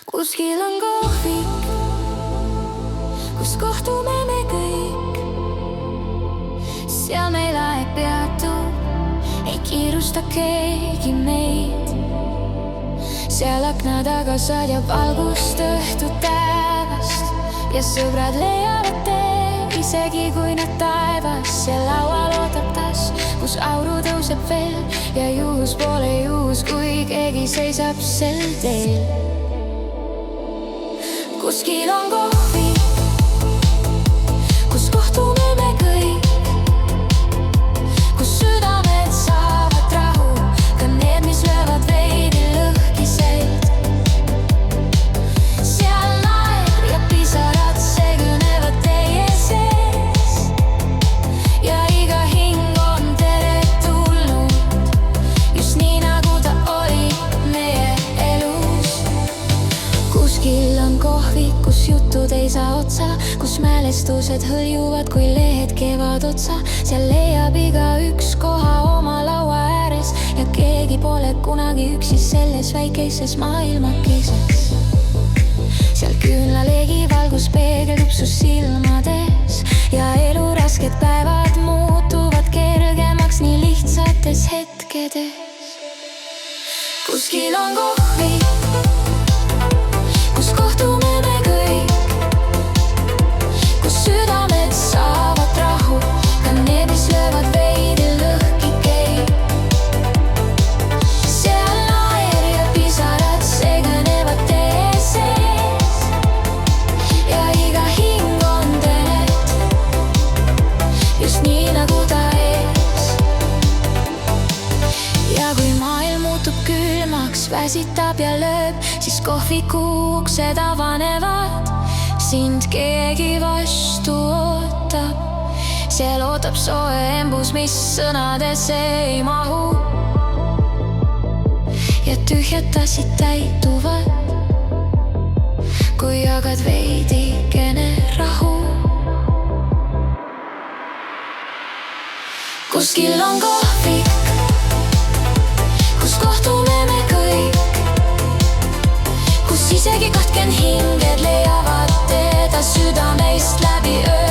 Kuskil on kohvik, kus kohtume me kõik. Seal meil aeg peatub, ei kiirusta keegi meid. Seal akna taga saadab valgust õhtu taevast ja sõbrad leiavad tee, isegi kui nad taevas. Seal laual ootab tass, kus auru tõuseb veel ja juhus pole juhus, kui keegi seisab sel teel. Kuskil on kohvik, kus kohtume me kõik, kus südamed saavad rahu, ka need, mis löövad veidi lõhkiseid. Seal naer ja pisarad segunevad teie sees ja iga hing on teretulnud, just nii nagu ta oli meie elus. Kuskil on kohvik, kus jutud ei saa otsa, kus mälestused hõljuvad, kui lehed kevad otsa. Seal leiab igaüks koha oma laua ääres ja keegi pole kunagi üksi selles väikeses maailmakeses. Seal küünlaleegi valgus peegeldub su silmades ja elu rasked päevad muutuvad kergemaks nii lihtsates hetkedes. Kuskil on kohvik, kus kohtume me kõik, kus südamed saavad rahu, ka need, mis löövad veidi lõhki keid. Seal naer ja pisarad segunevad teie sees ja iga hing on tenet, just nii nagu ta ees. Ja kui maailm muutub külmaks, väsitab ja lööb, siis kohviku uksed avanevad, sind keegi vastu ootab. Seal ootab soe embus, mis sõnadesse ei mahu ja tühjad tassid täituvad, kui jagad veidikene rahu. Kuskil on kohvik, kus kohtume me kõik, kus isegi katken hinged leiavad teda südameist läbi öö.